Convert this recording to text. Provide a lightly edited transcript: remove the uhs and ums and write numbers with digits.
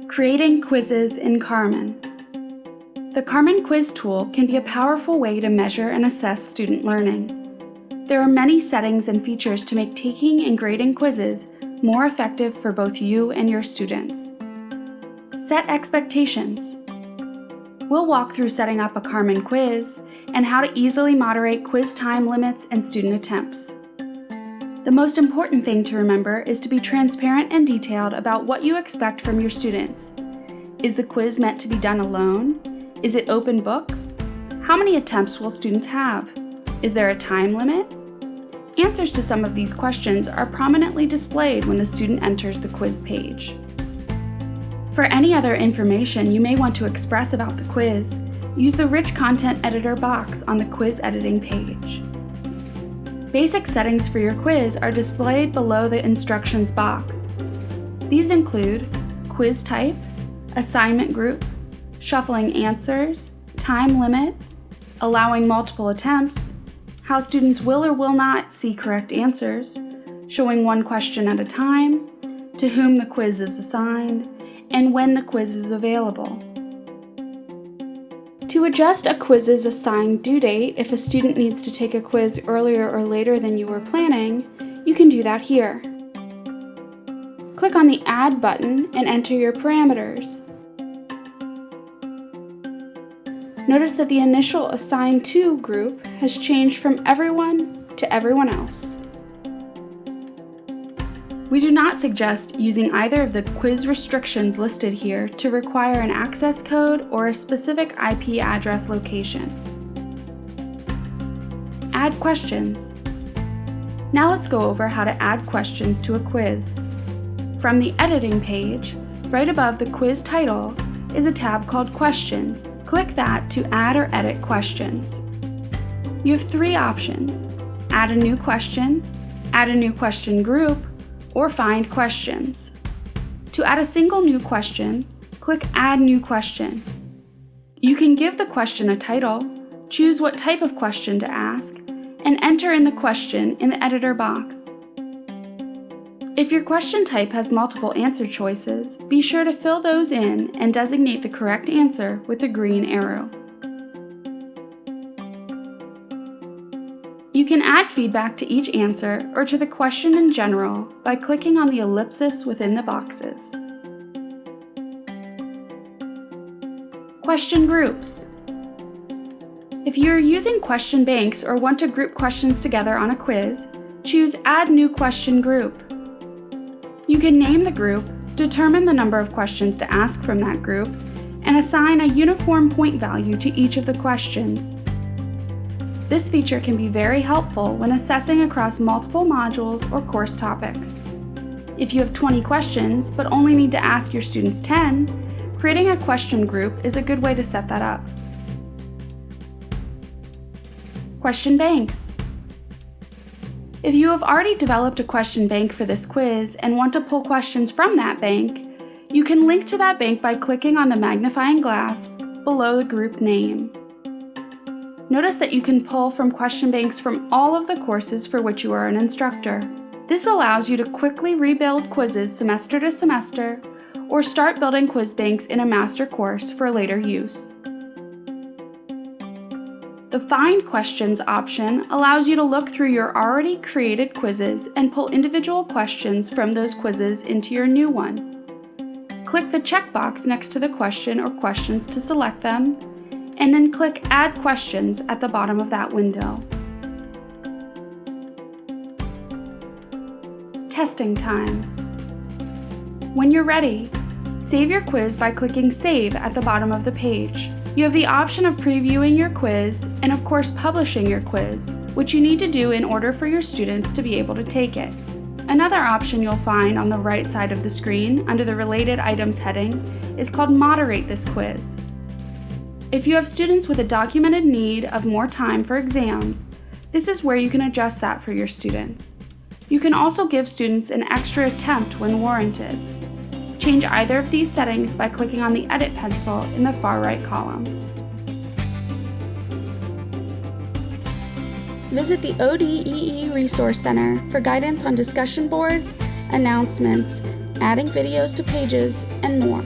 Creating quizzes in Carmen. The Carmen quiz tool can be a powerful way to measure and assess student learning. There are many settings and features to make taking and grading quizzes more effective for both you and your students. Set expectations. We'll walk through setting up a Carmen quiz and how to easily moderate quiz time limits and student attempts. The most important thing to remember is to be transparent and detailed about what you expect from your students. Is the quiz meant to be done alone? Is it open book? How many attempts will students have? Is there a time limit? Answers to some of these questions are prominently displayed when the student enters the quiz page. For any other information you may want to express about the quiz, use the Rich Content Editor box on the quiz editing page. Basic settings for your quiz are displayed below the instructions box. These include quiz type, assignment group, shuffling answers, time limit, allowing multiple attempts, how students will or will not see correct answers, showing one question at a time, to whom the quiz is assigned, and when the quiz is available. To adjust a quiz's assigned due date if a student needs to take a quiz earlier or later than you were planning, you can do that here. Click on the Add button and enter your parameters. Notice that the initial Assigned To group has changed from everyone to everyone else. We do not suggest using either of the quiz restrictions listed here to require an access code or a specific IP address location. Add questions. Now let's go over how to add questions to a quiz. From the editing page, right above the quiz title is a tab called Questions. Click that to add or edit questions. You have three options: add a new question group, or find questions. To add a single new question, click Add New Question. You can give the question a title, choose what type of question to ask, and enter in the question in the editor box. If your question type has multiple answer choices, be sure to fill those in and designate the correct answer with a green arrow. You can add feedback to each answer or to the question in general by clicking on the ellipsis within the boxes. Question groups. If you are using question banks or want to group questions together on a quiz, choose Add New Question Group. You can name the group, determine the number of questions to ask from that group, and assign a uniform point value to each of the questions. This feature can be very helpful when assessing across multiple modules or course topics. If you have 20 questions but only need to ask your students 10, creating a question group is a good way to set that up. Question banks. If you have already developed a question bank for this quiz and want to pull questions from that bank, you can link to that bank by clicking on the magnifying glass below the group name. Notice that you can pull from question banks from all of the courses for which you are an instructor. This allows you to quickly rebuild quizzes semester to semester or start building quiz banks in a master course for later use. The Find Questions option allows you to look through your already created quizzes and pull individual questions from those quizzes into your new one. Click the checkbox next to the question or questions to select them, and then click Add Questions at the bottom of that window. Testing time. When you're ready, save your quiz by clicking Save at the bottom of the page. You have the option of previewing your quiz and of course publishing your quiz, which you need to do in order for your students to be able to take it. Another option you'll find on the right side of the screen under the Related Items heading is called Moderate this quiz. If you have students with a documented need of more time for exams, this is where you can adjust that for your students. You can also give students an extra attempt when warranted. Change either of these settings by clicking on the Edit pencil in the far right column. Visit the ODEE Resource Center for guidance on discussion boards, announcements, adding videos to pages, and more.